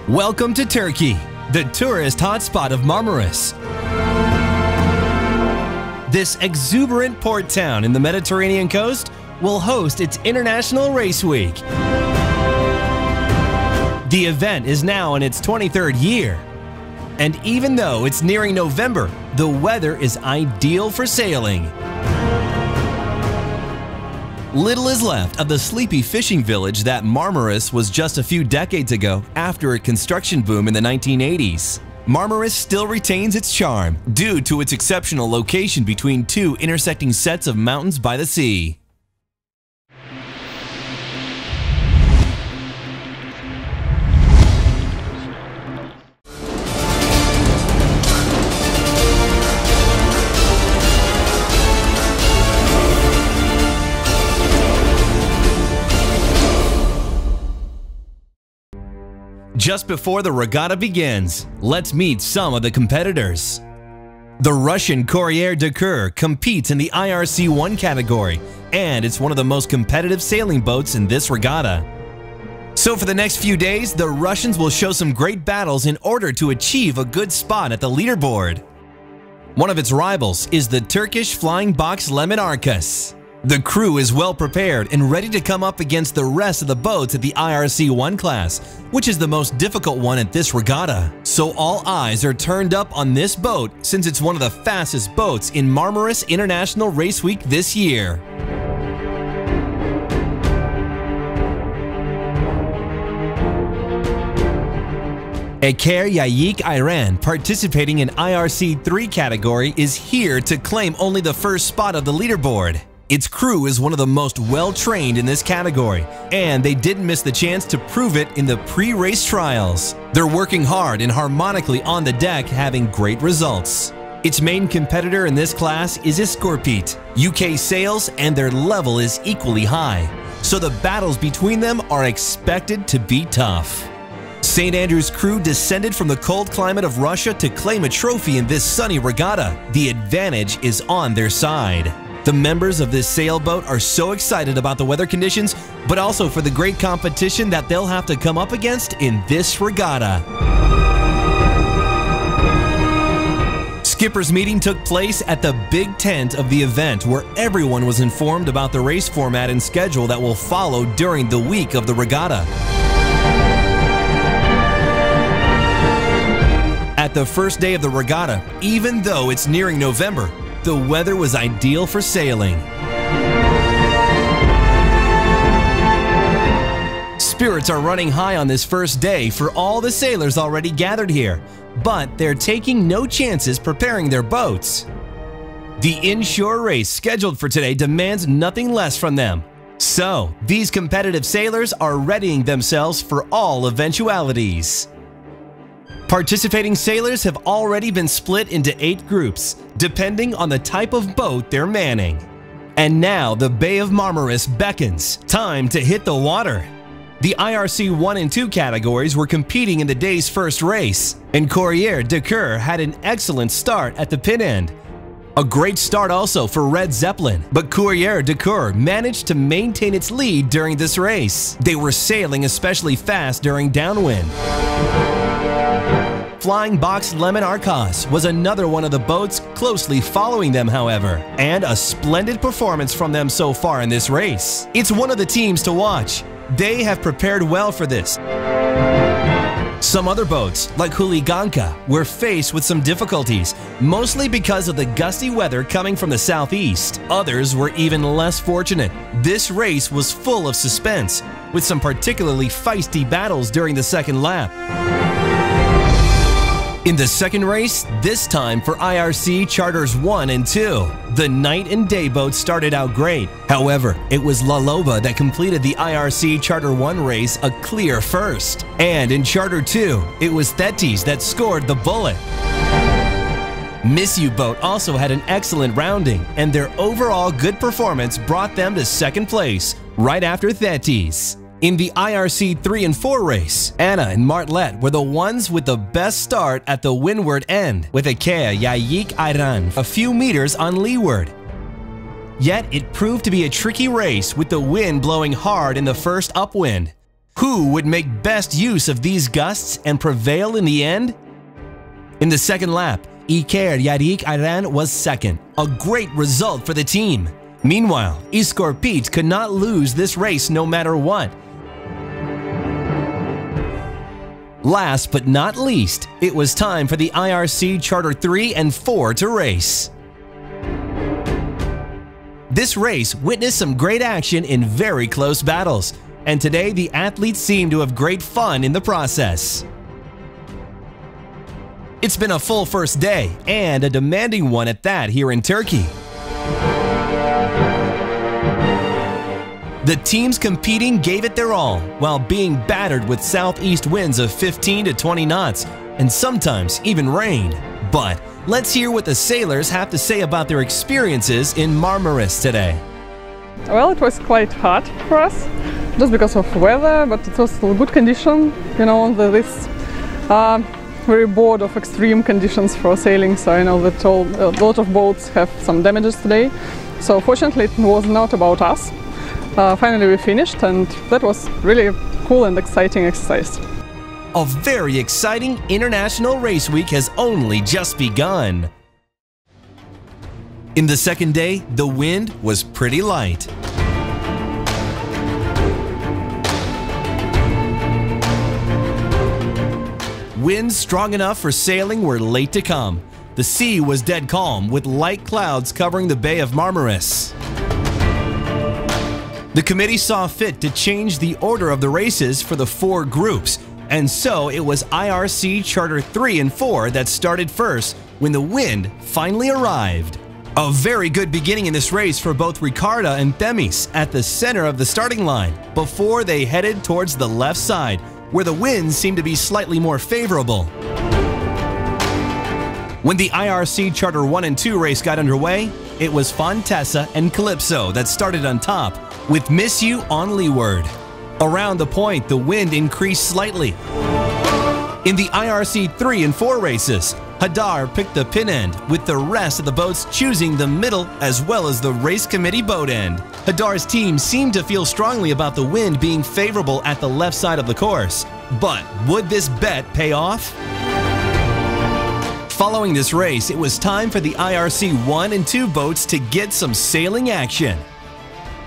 Welcome to Turkey, the tourist hotspot of Marmaris. This exuberant port town in the Mediterranean coast will host its International Raceweek. The event is now in its 23rd year, and even though it's nearing November, the weather is ideal for sailing. Little is left of the sleepy fishing village that Marmaris was just a few decades ago after a construction boom in the 1980s. Marmaris still retains its charm due to its exceptional location between two intersecting sets of mountains by the sea. Just before the regatta begins, let's meet some of the competitors. The Russian Courier de Coeur competes in the IRC1 category, and it's one of the most competitive sailing boats in this regatta. So for the next few days, the Russians will show some great battles in order to achieve a good spot at the leaderboard. One of its rivals is the Turkish flying box Marmaris. The crew is well prepared and ready to come up against the rest of the boats at the IRC1 class, which is the most difficult one at this regatta. So all eyes are turned up on this boat since it's one of the fastest boats in Marmaris International Raceweek this year. ICARUS, participating in IRC3 category, is here to claim only the first spot of the leaderboard. Its crew is one of the most well-trained in this category, and they didn't miss the chance to prove it in the pre-race trials. They're working hard and harmonically on the deck, having great results. Its main competitor in this class is Escorpit, UK sails, and their level is equally high, so the battles between them are expected to be tough. St. Andrew's crew descended from the cold climate of Russia to claim a trophy in this sunny regatta. The advantage is on their side. The members of this sailboat are so excited about the weather conditions, but also for the great competition that they'll have to come up against in this regatta. Skippers' meeting took place at the big tent of the event, where everyone was informed about the race format and schedule that will follow during the week of the regatta. At the first day of the regatta, even though it's nearing November, the weather was ideal for sailing. Spirits are running high on this first day for all the sailors already gathered here, but they're taking no chances preparing their boats. The inshore race scheduled for today demands nothing less from them. So, these competitive sailors are readying themselves for all eventualities. Participating sailors have already been split into 8 groups, depending on the type of boat they're manning. And now the Bay of Marmaris beckons. Time to hit the water. The IRC 1 and 2 categories were competing in the day's first race, and Courier de Coeur had an excellent start at the pit end. A great start also for Red Zeppelin, but Courier de Coeur managed to maintain its lead during this race. They were sailing especially fast during downwind. Flying box Marmaris was another one of the boats closely following them, however, and a splendid performance from them so far in this race. It's one of the teams to watch. They have prepared well for this. Some other boats, like Huliganka, were faced with some difficulties, mostly because of the gusty weather coming from the southeast. Others were even less fortunate. This race was full of suspense, with some particularly feisty battles during the second lap. In the second race, this time for IRC Charters 1 and 2, the night and day boats started out great. However, it was La Loba that completed the IRC Charter 1 race a clear first. And in Charter 2, it was Thetis that scored the bullet. Miss You Boat also had an excellent rounding, and their overall good performance brought them to second place, right after Thetis. In the IRC 3 and 4 race, Anna and Martlet were the ones with the best start at the windward end, with ICARUS a few meters on leeward. Yet it proved to be a tricky race with the wind blowing hard in the first upwind. Who would make best use of these gusts and prevail in the end? In the second lap, ICARUS was second, a great result for the team. Meanwhile, ICARUS could not lose this race no matter what. Last but not least, it was time for the IRC Charter 3 and 4 to race. This race witnessed some great action in very close battles, and today the athletes seem to have great fun in the process. It's been a full first day, and a demanding one at that here in Turkey. The teams competing gave it their all, while being battered with southeast winds of 15 to 20 knots, and sometimes even rain. But let's hear what the sailors have to say about their experiences in Marmaris today. Well, it was quite hard for us, just because of weather, but it was still good condition. You know, this very bored of extreme conditions for sailing, so I know that a lot of boats have some damages today. So fortunately, it was not about us. Finally, we finished, and that was really cool and exciting exercise. A very exciting International Race Week has only just begun. In the second day, the wind was pretty light. Winds strong enough for sailing were late to come. The sea was dead calm, with light clouds covering the Bay of Marmaris. The committee saw fit to change the order of the races for the 4 groups, and so it was IRC Charter 3 and 4 that started first when the wind finally arrived. A very good beginning in this race for both Ricarda and Themis at the center of the starting line before they headed towards the left side, where the winds seemed to be slightly more favorable. When the IRC Charter 1 and 2 race got underway, it was Fontessa and Calypso that started on top, with Miss You on leeward. Around the point, the wind increased slightly. In the IRC 3 and 4 races, Hadar picked the pin end, with the rest of the boats choosing the middle as well as the race committee boat end. Hadar's team seemed to feel strongly about the wind being favorable at the left side of the course. But would this bet pay off? Following this race, it was time for the IRC 1 and 2 boats to get some sailing action.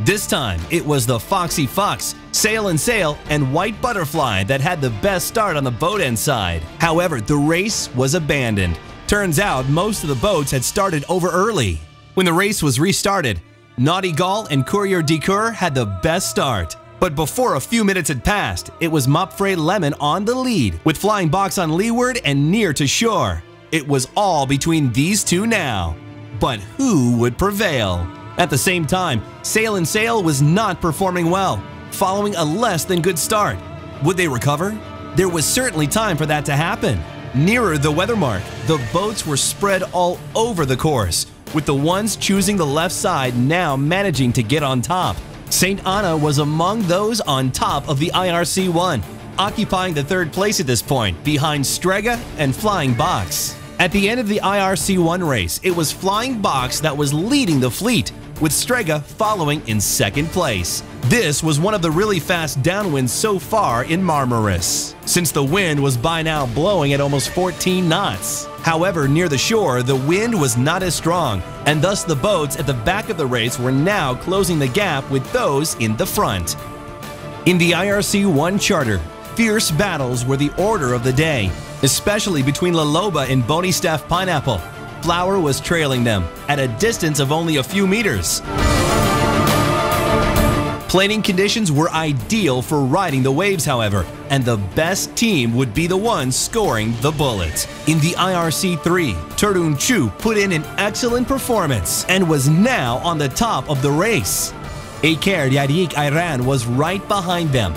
This time, it was the Foxy Fox, Sail and Sail, and White Butterfly that had the best start on the boat end side. However, the race was abandoned. Turns out most of the boats had started over early. When the race was restarted, Naughty Gull and Courier d'Ecoeur had the best start. But before a few minutes had passed, it was Mopfre Lemon on the lead, with Flying Box on leeward and near to shore. It was all between these two now. But who would prevail? At the same time, Sail and Sail was not performing well, following a less than good start. Would they recover? There was certainly time for that to happen. Nearer the weather mark, the boats were spread all over the course, with the ones choosing the left side now managing to get on top. St. Anna was among those on top of the IRC1, occupying the 3rd place at this point, behind Strega and Flying Box. At the end of the IRC1 race, it was Flying Box that was leading the fleet, with Strega following in 2nd place. This was one of the really fast downwinds so far in Marmaris, since the wind was by now blowing at almost 14 knots. However, near the shore, the wind was not as strong, and thus the boats at the back of the race were now closing the gap with those in the front. In the IRC1 charter, fierce battles were the order of the day, especially between La Loba and Bony Staff Pineapple. Flower was trailing them at a distance of only a few meters. Planing conditions were ideal for riding the waves, however, and the best team would be the one scoring the bullets. In the IRC3, Turun Chu put in an excellent performance and was now on the top of the race. ICARUS was right behind them.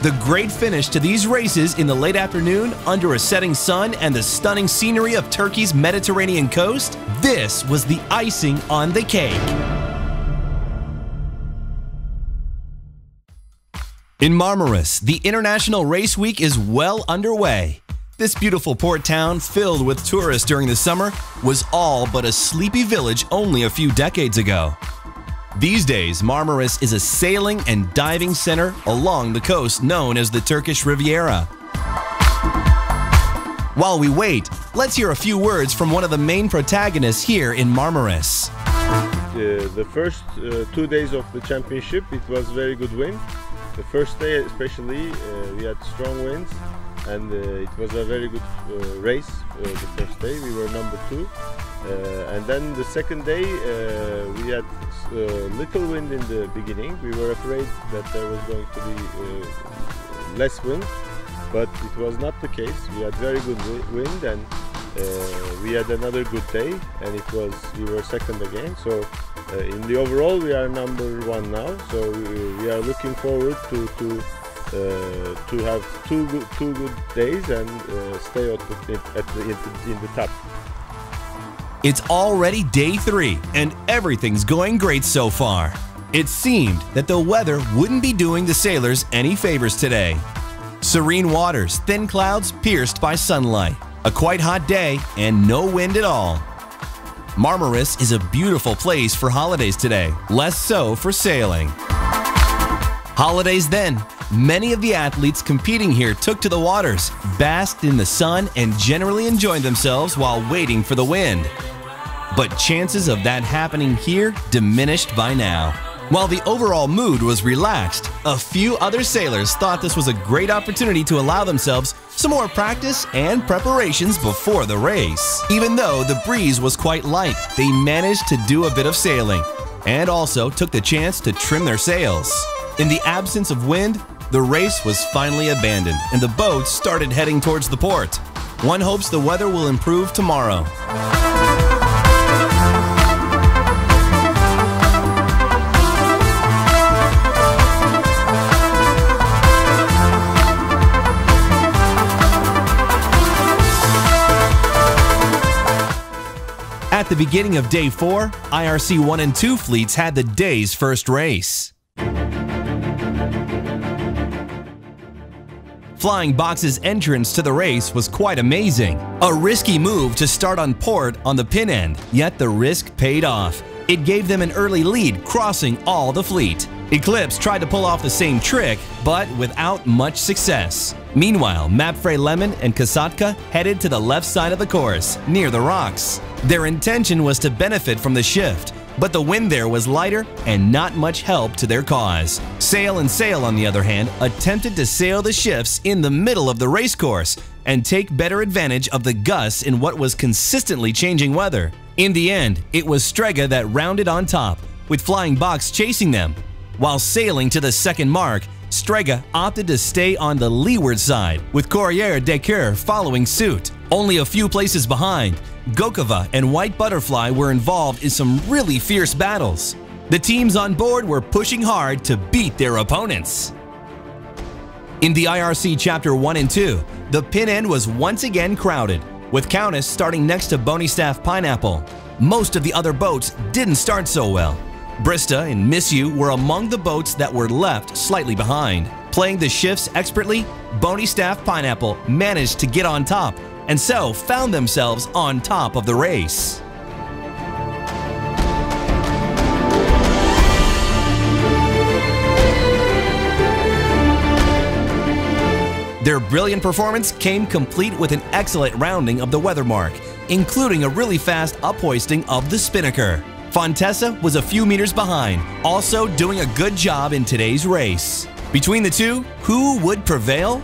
The great finish to these races in the late afternoon under a setting sun and the stunning scenery of Turkey's Mediterranean coast, this was the icing on the cake. In Marmaris, the International Race Week is well underway. This beautiful port town, filled with tourists during the summer, was all but a sleepy village only a few decades ago. These days, Marmaris is a sailing and diving center along the coast known as the Turkish Riviera. While we wait, let's hear a few words from one of the main protagonists here in Marmaris. The first 2 days of the championship, it was very good wind. The first day especially, we had strong winds, and it was a very good race. The first day we were number 2, and then the second day we had little wind in the beginning. We were afraid that there was going to be less wind, but it was not the case. We had very good wind, and we had another good day, and we were second again. So in the overall we are number 1 now, so we are looking forward to have two good days and stay in the top. It's already day 3 and everything's going great so far. It seemed that the weather wouldn't be doing the sailors any favors today. Serene waters, thin clouds pierced by sunlight, a quite hot day, and no wind at all. Marmaris is a beautiful place for holidays today, less so for sailing. Holidays then, many of the athletes competing here took to the waters, basked in the sun, and generally enjoyed themselves while waiting for the wind. But chances of that happening here diminished by now. While the overall mood was relaxed, a few other sailors thought this was a great opportunity to allow themselves some more practice and preparations before the race. Even though the breeze was quite light, they managed to do a bit of sailing and also took the chance to trim their sails. In the absence of wind, the race was finally abandoned and the boats started heading towards the port. One hopes the weather will improve tomorrow. At the beginning of day 4, IRC 1 and 2 fleets had the day's first race. Flying Box's entrance to the race was quite amazing. A risky move to start on port on the pin end, yet the risk paid off. It gave them an early lead, crossing all the fleet. Eclipse tried to pull off the same trick, but without much success. Meanwhile, Mapfre Lemon and Kasatka headed to the left side of the course, near the rocks. Their intention was to benefit from the shift, but the wind there was lighter and not much help to their cause. Sail and Sail, on the other hand, attempted to sail the shifts in the middle of the race course and take better advantage of the gusts in what was consistently changing weather. In the end, it was Strega that rounded on top, with Flying Box chasing them. While sailing to the second mark, Strega opted to stay on the leeward side, with Corriere de Coeur following suit. Only a few places behind, Gokova and White Butterfly were involved in some really fierce battles. The teams on board were pushing hard to beat their opponents. In the IRC Chapter 1 and 2, the pin end was once again crowded, with Countess starting next to Bonystaff Pineapple. Most of the other boats didn't start so well. Brista and Miss You were among the boats that were left slightly behind. Playing the shifts expertly, Bonystaff Pineapple managed to get on top, and so found themselves on top of the race. Their brilliant performance came complete with an excellent rounding of the weather mark, including a really fast uphoisting of the spinnaker. Fontessa was a few meters behind, also doing a good job in today's race. Between the two, who would prevail?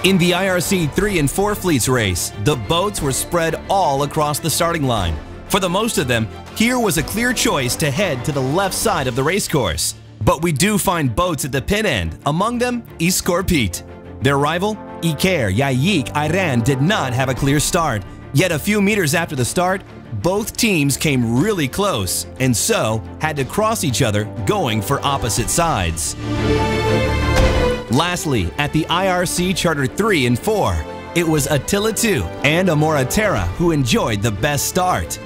In the IRC 3 and 4 fleets race, the boats were spread all across the starting line. For the most of them, here was a clear choice to head to the left side of the racecourse. But we do find boats at the pin end, among them Iscorpit. Their rival, Iker Yayik Iran, did not have a clear start. Yet a few meters after the start, both teams came really close and so had to cross each other going for opposite sides. Lastly, at the IRC Charter 3 and 4, it was Attila 2 and Amora Terra who enjoyed the best start.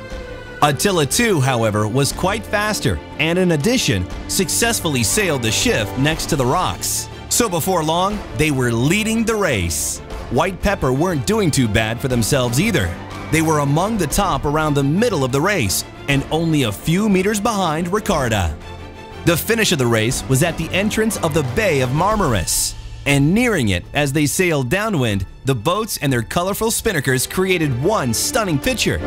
Attila 2, however, was quite faster and in addition, successfully sailed the shift next to the rocks. So before long, they were leading the race. White Pepper weren't doing too bad for themselves either. They were among the top around the middle of the race, and only a few meters behind Ricarda. The finish of the race was at the entrance of the Bay of Marmaris, and nearing it as they sailed downwind, the boats and their colorful spinnakers created one stunning picture,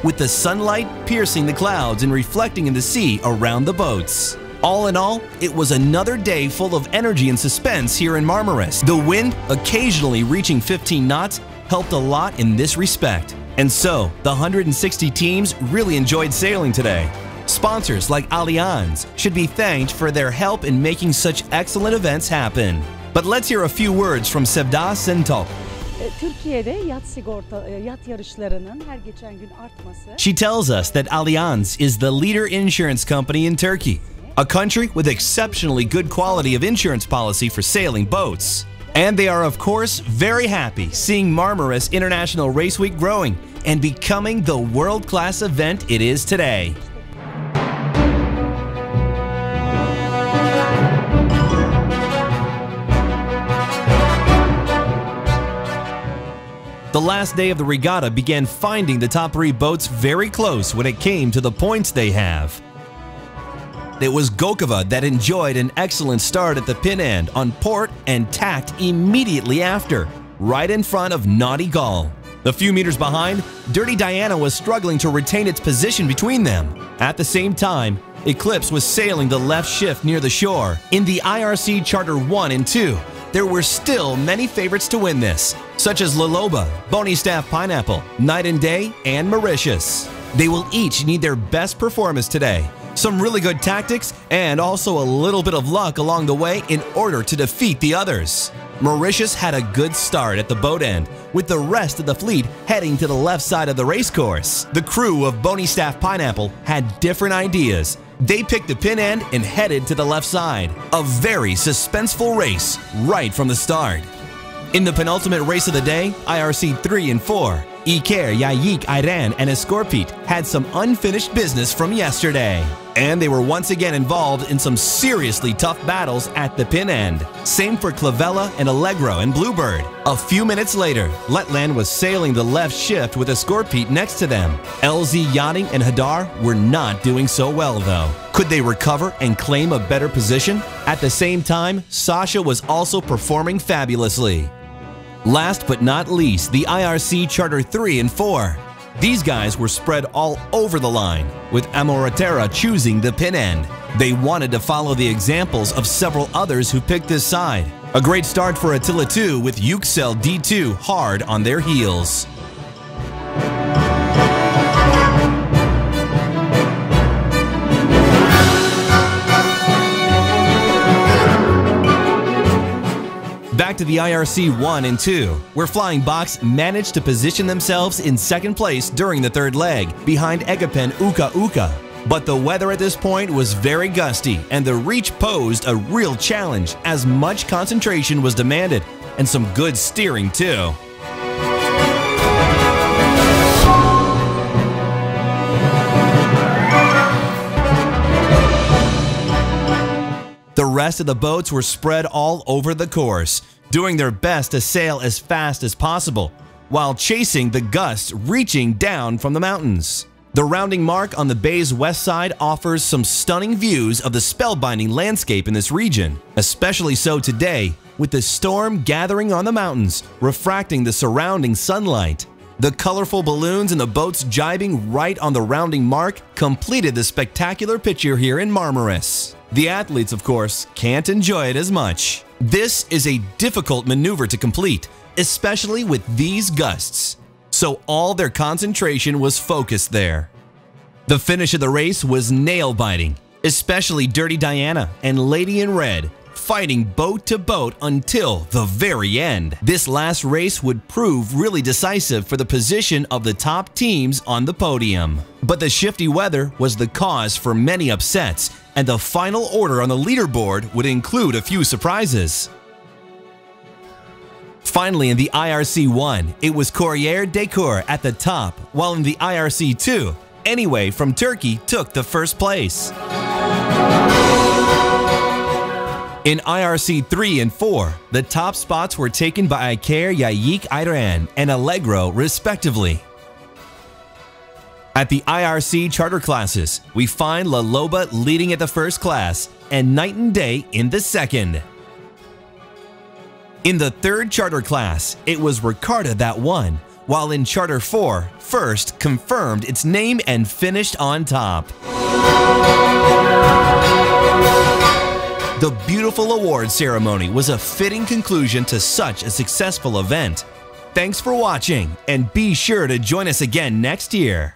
with the sunlight piercing the clouds and reflecting in the sea around the boats. All in all, it was another day full of energy and suspense here in Marmaris. The wind, occasionally reaching 15 knots, helped a lot in this respect. And so, the 160 teams really enjoyed sailing today. Sponsors like Allianz should be thanked for their help in making such excellent events happen. But let's hear a few words from Sevda Sentop. She tells us that Allianz is the leader insurance company in Turkey, a country with exceptionally good quality of insurance policy for sailing boats. And they are, of course, very happy seeing Marmaris International Raceweek growing and becoming the world-class event it is today. The last day of the regatta began finding the top 3 boats very close when it came to the points they have. It was Gokova that enjoyed an excellent start at the pin end on port and tacked immediately after, right in front of Naughty Gull. A few meters behind, Dirty Diana was struggling to retain its position between them. At the same time, Eclipse was sailing the left shift near the shore. In the IRC Charter 1 and 2, there were still many favorites to win this, such as Laloba, Bony Staff Pineapple, Night and Day, and Mauritius. They will each need their best performance today, some really good tactics, and also a little bit of luck along the way in order to defeat the others. Mauritius had a good start at the boat end, with the rest of the fleet heading to the left side of the racecourse. The crew of Bony Staff Pineapple had different ideas. They picked the pin end and headed to the left side. A very suspenseful race right from the start. In the penultimate race of the day, IRC 3 and 4, Iker, Yayik, Iran, and Escorpit had some unfinished business from yesterday. And they were once again involved in some seriously tough battles at the pin end. Same for Clavella and Allegro and Bluebird. A few minutes later, Letland was sailing the left shift with Escorpit next to them. LZ Yachting and Hadar were not doing so well though. Could they recover and claim a better position? At the same time, Sasha was also performing fabulously. Last but not least, the IRC Charter 3 and 4. These guys were spread all over the line, with Amoratera choosing the pin end. They wanted to follow the examples of several others who picked this side. A great start for Attila 2 with Yüksel D2 hard on their heels. Back to the IRC 1 and 2, where Flying Box managed to position themselves in second place during the third leg, behind Egapen Uka Uka. But the weather at this point was very gusty, and the reach posed a real challenge as much concentration was demanded, and some good steering too. The rest of the boats were spread all over the course, doing their best to sail as fast as possible, while chasing the gusts reaching down from the mountains. The rounding mark on the bay's west side offers some stunning views of the spellbinding landscape in this region, especially so today, with the storm gathering on the mountains, refracting the surrounding sunlight. The colorful balloons and the boats jibing right on the rounding mark completed the spectacular picture here in Marmaris. The athletes, of course, can't enjoy it as much. This is a difficult maneuver to complete, especially with these gusts, so all their concentration was focused there. The finish of the race was nail-biting, especially Dirty Diana and Lady in Red, fighting boat to boat until the very end. This last race would prove really decisive for the position of the top teams on the podium. But the shifty weather was the cause for many upsets, and the final order on the leaderboard would include a few surprises. Finally, in the IRC1, it was Courier Decor at the top, while in the IRC2, Anyway from Turkey took the first place. In IRC 3 and 4, the top spots were taken by Iker, Yayik, Iran, and Allegro respectively. At the IRC charter classes, we find La Loba leading at the first class and Night and Day in the second. In the third charter class, it was Ricarda that won, while in Charter 4, First confirmed its name and finished on top. The beautiful award ceremony was a fitting conclusion to such a successful event. Thanks for watching, and be sure to join us again next year.